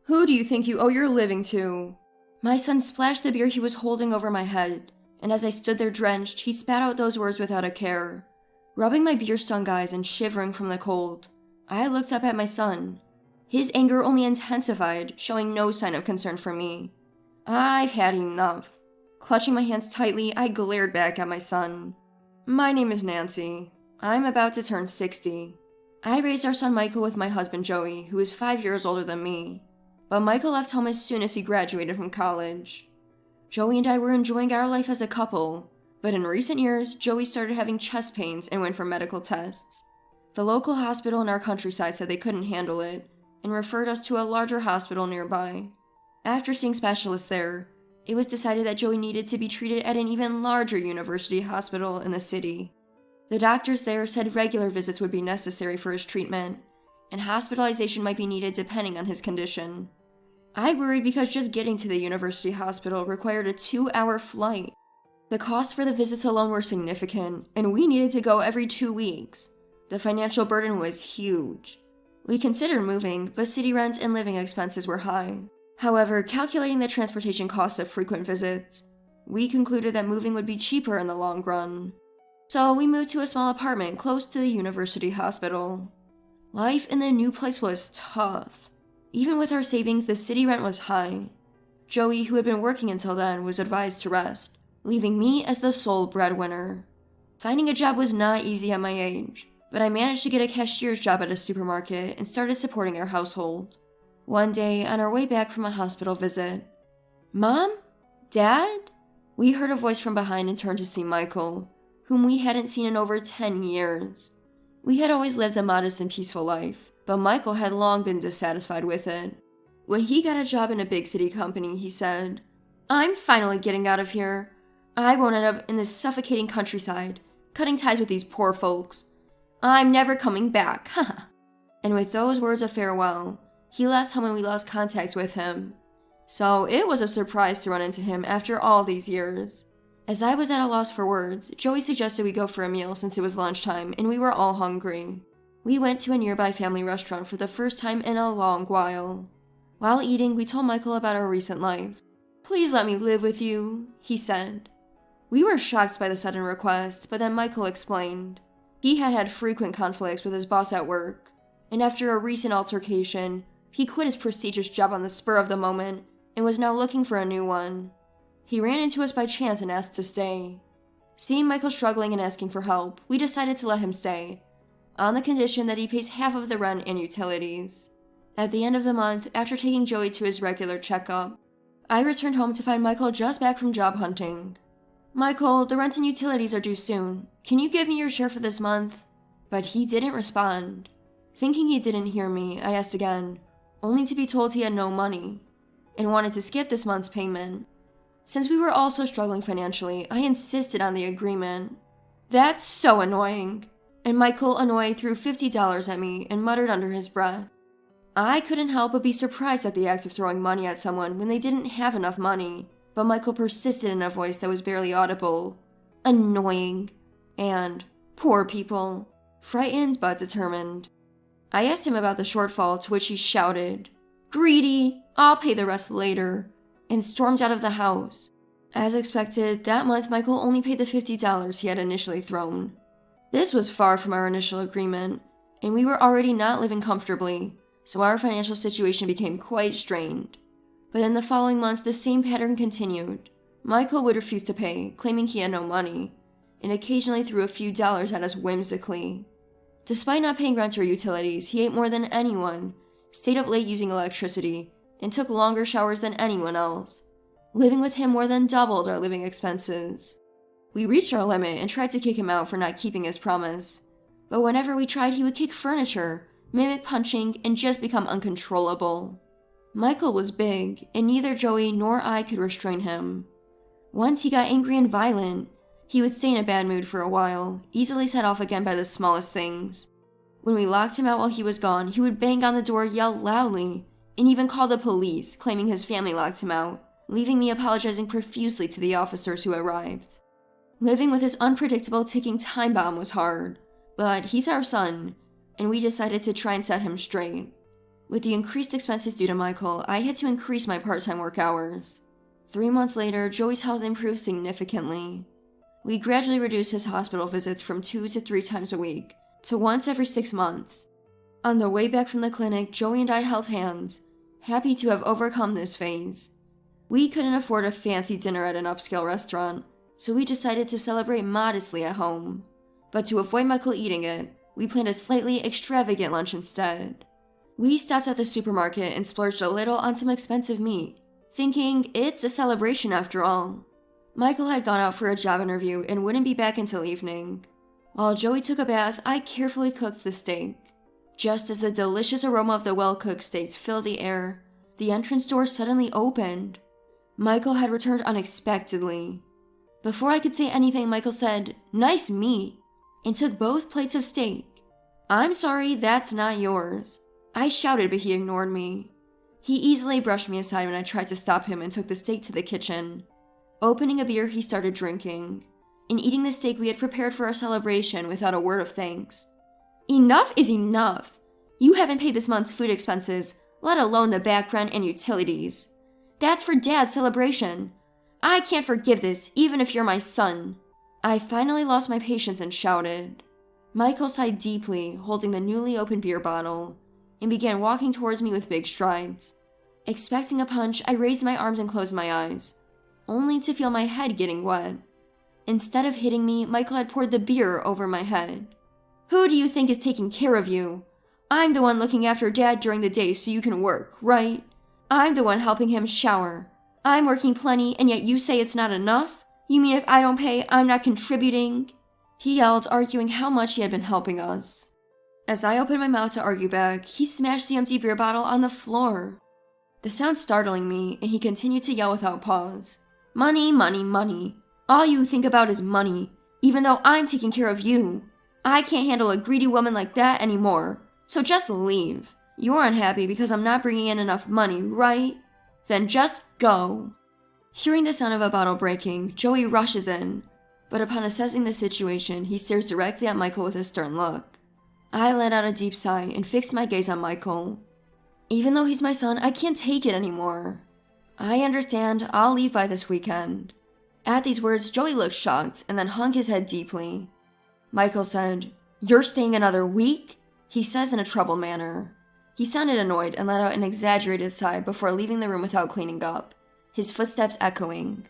Who do you think you owe your living to?" My son splashed the beer he was holding over my head, and as I stood there drenched, he spat out those words without a care. Rubbing my beer-stung eyes and shivering from the cold, I looked up at my son. His anger only intensified, showing no sign of concern for me. I've had enough. Clutching my hands tightly, I glared back at my son. "My name is Nancy. I'm about to turn 60. I raised our son Michael with my husband Joey, who is 5 years older than me. But Michael left home as soon as he graduated from college. Joey and I were enjoying our life as a couple, but in recent years, Joey started having chest pains and went for medical tests. The local hospital in our countryside said they couldn't handle it, and referred us to a larger hospital nearby. After seeing specialists there, it was decided that Joey needed to be treated at an even larger university hospital in the city. The doctors there said regular visits would be necessary for his treatment, and hospitalization might be needed depending on his condition. I worried because just getting to the university hospital required a 2-hour flight. The costs for the visits alone were significant, and we needed to go every 2 weeks. The financial burden was huge. We considered moving, but city rent and living expenses were high. However, calculating the transportation costs of frequent visits, we concluded that moving would be cheaper in the long run. So we moved to a small apartment close to the university hospital. Life in the new place was tough. Even with our savings, the city rent was high. Joey, who had been working until then, was advised to rest, leaving me as the sole breadwinner. Finding a job was not easy at my age, but I managed to get a cashier's job at a supermarket and started supporting our household. One day, on our way back from a hospital visit, "Mom? Dad?" We heard a voice from behind and turned to see Michael, whom we hadn't seen in over 10 years. We had always lived a modest and peaceful life, but Michael had long been dissatisfied with it. When he got a job in a big city company, he said, "I'm finally getting out of here. I won't end up in this suffocating countryside, cutting ties with these poor folks. I'm never coming back, haha." And with those words of farewell, he left home and we lost contact with him. So it was a surprise to run into him after all these years. As I was at a loss for words, Joey suggested we go for a meal since it was lunchtime and we were all hungry. We went to a nearby family restaurant for the first time in a long while. While eating, we told Michael about our recent life. "Please let me live with you," he said. We were shocked by the sudden request, but then Michael explained. He had had frequent conflicts with his boss at work, and after a recent altercation, he quit his prestigious job on the spur of the moment and was now looking for a new one. He ran into us by chance and asked to stay. Seeing Michael struggling and asking for help, we decided to let him stay, on the condition that he pays half of the rent and utilities. At the end of the month, after taking Joey to his regular checkup, I returned home to find Michael just back from job hunting. "Michael, the rent and utilities are due soon. Can you give me your share for this month?" But he didn't respond. Thinking he didn't hear me, I asked again, only to be told he had no money, and wanted to skip this month's payment. Since we were also struggling financially, I insisted on the agreement. "That's so annoying." And Michael, annoyed, threw $50 at me and muttered under his breath. I couldn't help but be surprised at the act of throwing money at someone when they didn't have enough money, but Michael persisted in a voice that was barely audible. "Annoying," and "poor people," frightened but determined. I asked him about the shortfall, to which he shouted, "Greedy, I'll pay the rest later," and stormed out of the house. As expected, that month Michael only paid the $50 he had initially thrown. This was far from our initial agreement, and we were already not living comfortably, so our financial situation became quite strained. But in the following months, the same pattern continued. Michael would refuse to pay, claiming he had no money, and occasionally threw a few dollars at us whimsically. Despite not paying rent or utilities, he ate more than anyone, stayed up late using electricity, and took longer showers than anyone else. Living with him more than doubled our living expenses. We reached our limit and tried to kick him out for not keeping his promise. But whenever we tried, he would kick furniture, mimic punching, and just become uncontrollable. Michael was big, and neither Joey nor I could restrain him. Once he got angry and violent, he would stay in a bad mood for a while, easily set off again by the smallest things. When we locked him out while he was gone, he would bang on the door, yell loudly, and even call the police, claiming his family locked him out, leaving me apologizing profusely to the officers who arrived. Living with this unpredictable ticking time bomb was hard, but he's our son, and we decided to try and set him straight. With the increased expenses due to Michael, I had to increase my part-time work hours. 3 months later, Joey's health improved significantly. We gradually reduced his hospital visits from 2 to 3 times a week to once every 6 months. On the way back from the clinic, Joey and I held hands, happy to have overcome this phase. We couldn't afford a fancy dinner at an upscale restaurant, so we decided to celebrate modestly at home. But to avoid Michael eating it, we planned a slightly extravagant lunch instead. We stopped at the supermarket and splurged a little on some expensive meat, thinking it's a celebration after all. Michael had gone out for a job interview and wouldn't be back until evening. While Joey took a bath, I carefully cooked the steak. Just as the delicious aroma of the well-cooked steaks filled the air, the entrance door suddenly opened. Michael had returned unexpectedly. Before I could say anything, Michael said, "Nice meat," and took both plates of steak. "I'm sorry, that's not yours," I shouted, but he ignored me. He easily brushed me aside when I tried to stop him and took the steak to the kitchen. Opening a beer, he started drinking. And eating the steak we had prepared for our celebration without a word of thanks. Enough is enough. You haven't paid this month's food expenses, let alone the back rent and utilities. That's for Dad's celebration. I can't forgive this, even if you're my son. I finally lost my patience and shouted. Michael sighed deeply, holding the newly opened beer bottle, and began walking towards me with big strides. Expecting a punch, I raised my arms and closed my eyes, only to feel my head getting wet. Instead of hitting me, Michael had poured the beer over my head. "Who do you think is taking care of you? I'm the one looking after Dad during the day so you can work, right? I'm the one helping him shower. I'm working plenty, and yet you say it's not enough? You mean if I don't pay, I'm not contributing?" He yelled, arguing how much he had been helping us. As I opened my mouth to argue back, he smashed the empty beer bottle on the floor. The sound startling me, and he continued to yell without pause. "Money, money, money. All you think about is money, even though I'm taking care of you. I can't handle a greedy woman like that anymore, so just leave. You're unhappy because I'm not bringing in enough money, right? Then just go." Hearing the sound of a bottle breaking, Joey rushes in, but upon assessing the situation, he stares directly at Michael with a stern look. I let out a deep sigh and fixed my gaze on Michael. Even though he's my son, I can't take it anymore. "I understand. I'll leave by this weekend." At these words, Joey looked shocked and then hung his head deeply. Michael said, "You're staying another week?" he says in a troubled manner. He sounded annoyed and let out an exaggerated sigh before leaving the room without cleaning up, his footsteps echoing.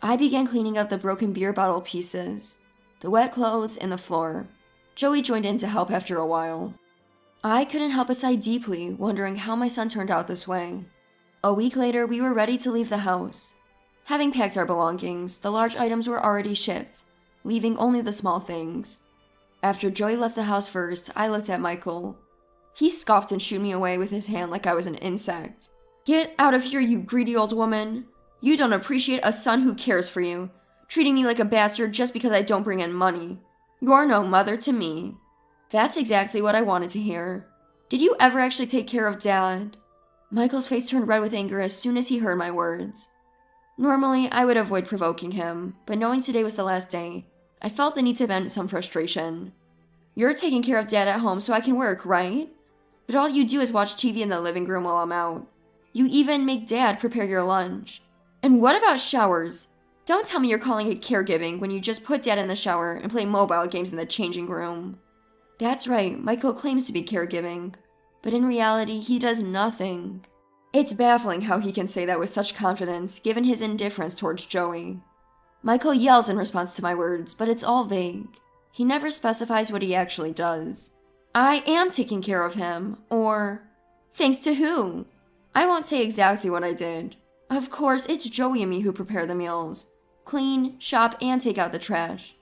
I began cleaning up the broken beer bottle pieces, the wet clothes, and the floor. Joey joined in to help after a while. I couldn't help but sigh deeply, wondering how my son turned out this way. A week later, we were ready to leave the house. Having packed our belongings, the large items were already shipped, leaving only the small things. After Joey left the house first, I looked at Michael. He scoffed and shooed me away with his hand like I was an insect. "Get out of here, you greedy old woman. You don't appreciate a son who cares for you, treating me like a bastard just because I don't bring in money. You're no mother to me." That's exactly what I wanted to hear. Did you ever actually take care of Dad? Michael's face turned red with anger as soon as he heard my words. Normally, I would avoid provoking him, but knowing today was the last day, I felt the need to vent some frustration. "You're taking care of Dad at home so I can work, right? But all you do is watch TV in the living room while I'm out. You even make Dad prepare your lunch. And what about showers? Don't tell me you're calling it caregiving when you just put Dad in the shower and play mobile games in the changing room." That's right, Michael claims to be caregiving, but in reality, he does nothing. It's baffling how he can say that with such confidence, given his indifference towards Joey. Michael yells in response to my words, but it's all vague. He never specifies what he actually does. "I am taking care of him," or, "Thanks to who?" I won't say exactly what I did. Of course, it's Joey and me who prepare the meals. Clean, shop, and take out the trash.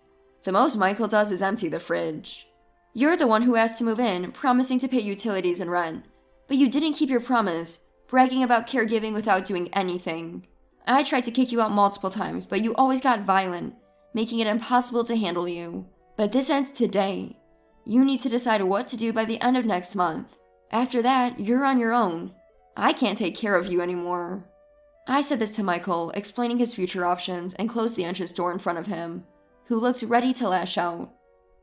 The most Michael does is empty the fridge. You're the one who asked to move in, promising to pay utilities and rent. But you didn't keep your promise, bragging about caregiving without doing anything. I tried to kick you out multiple times, but you always got violent, making it impossible to handle you. But this ends today. You need to decide what to do by the end of next month. After that, you're on your own. I can't take care of you anymore. I said this to Michael, explaining his future options, and closed the entrance door in front of him, who looked ready to lash out.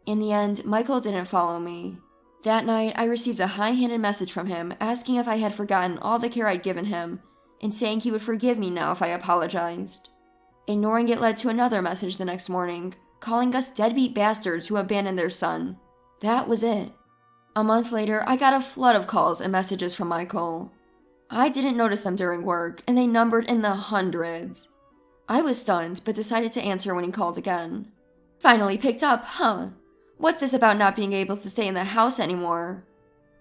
In the end, Michael didn't follow me. That night, I received a high-handed message from him asking if I had forgotten all the care I'd given him and saying he would forgive me now if I apologized. Ignoring it led to another message the next morning, calling us deadbeat bastards who abandoned their son. That was it. A month later, I got a flood of calls and messages from Michael. I didn't notice them during work, and they numbered in the hundreds. I was stunned, but decided to answer when he called again. Finally picked up, huh? What's this about not being able to stay in the house anymore?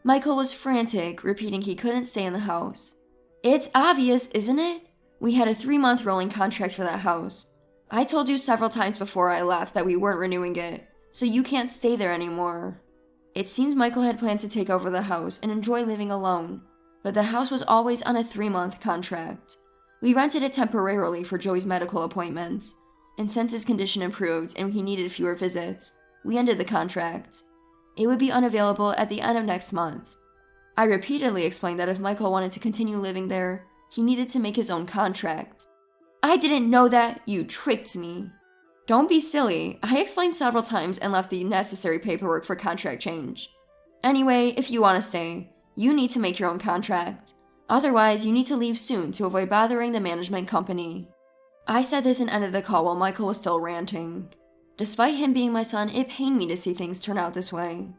Michael was frantic, repeating he couldn't stay in the house. It's obvious, isn't it? We had a 3-month rolling contract for that house. I told you several times before I left that we weren't renewing it, so you can't stay there anymore. It seems Michael had planned to take over the house and enjoy living alone, but the house was always on a 3-month contract. We rented it temporarily for Joey's medical appointments, and since his condition improved and he needed fewer visits, we ended the contract. It would be unavailable at the end of next month. I repeatedly explained that if Michael wanted to continue living there, he needed to make his own contract. I didn't know that, you tricked me. Don't be silly, I explained several times and left the necessary paperwork for contract change. Anyway, if you want to stay, you need to make your own contract. Otherwise, you need to leave soon to avoid bothering the management company. I said this and ended the call while Michael was still ranting. Despite him being my son, it pained me to see things turn out this way.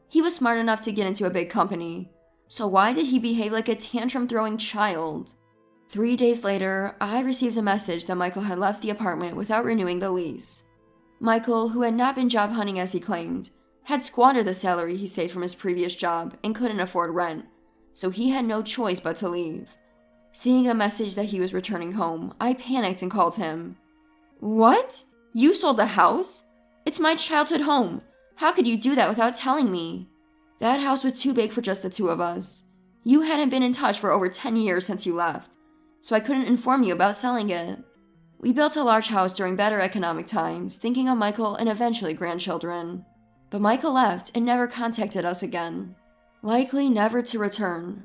He was smart enough to get into a big company, so why did he behave like a tantrum-throwing child? 3 days later, I received a message that Michael had left the apartment without renewing the lease. Michael, who had not been job hunting as he claimed, had squandered the salary he saved from his previous job and couldn't afford rent, so he had no choice but to leave. Seeing a message that he was returning home, I panicked and called him. What? You sold the house? It's my childhood home. How could you do that without telling me? That house was too big for just the two of us. You hadn't been in touch for over 10 years since you left, so I couldn't inform you about selling it. We built a large house during better economic times, thinking of Michael and eventually grandchildren. But Michael left and never contacted us again. Likely never to return.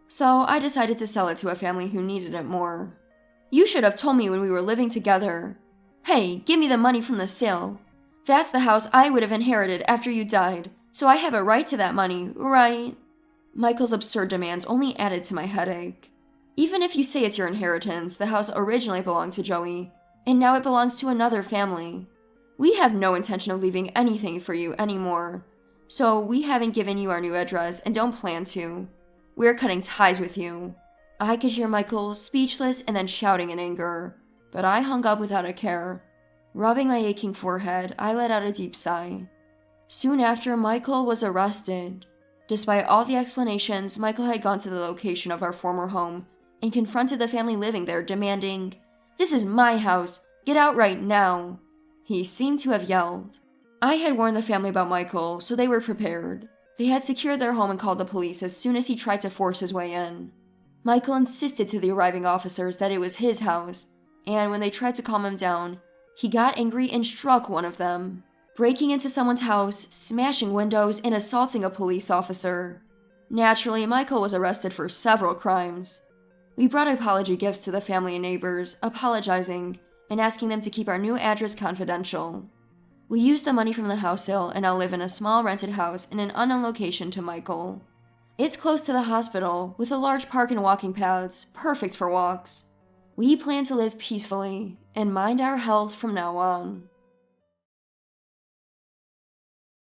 So I decided to sell it to a family who needed it more. You should have told me when we were living together. Hey, give me the money from the sale. That's the house I would have inherited after you died, so I have a right to that money, right? Michael's absurd demands only added to my headache. Even if you say it's your inheritance, the house originally belonged to Joey, and now it belongs to another family. We have no intention of leaving anything for you anymore, so we haven't given you our new address and don't plan to. We're cutting ties with you. I could hear Michael speechless and then shouting in anger, but I hung up without a care. Rubbing my aching forehead, I let out a deep sigh. Soon after, Michael was arrested. Despite all the explanations, Michael had gone to the location of our former home and confronted the family living there, demanding, "This is my house! Get out right now!" He seemed to have yelled. I had warned the family about Michael, so they were prepared. They had secured their home and called the police as soon as he tried to force his way in. Michael insisted to the arriving officers that it was his house, and when they tried to calm him down, he got angry and struck one of them, breaking into someone's house, smashing windows, and assaulting a police officer. Naturally, Michael was arrested for several crimes. We brought apology gifts to the family and neighbors, apologizing and asking them to keep our new address confidential. We used the money from the house sale and now live in a small rented house in an unknown location to Michael. It's close to the hospital, with a large park and walking paths, perfect for walks. We plan to live peacefully and mind our health from now on.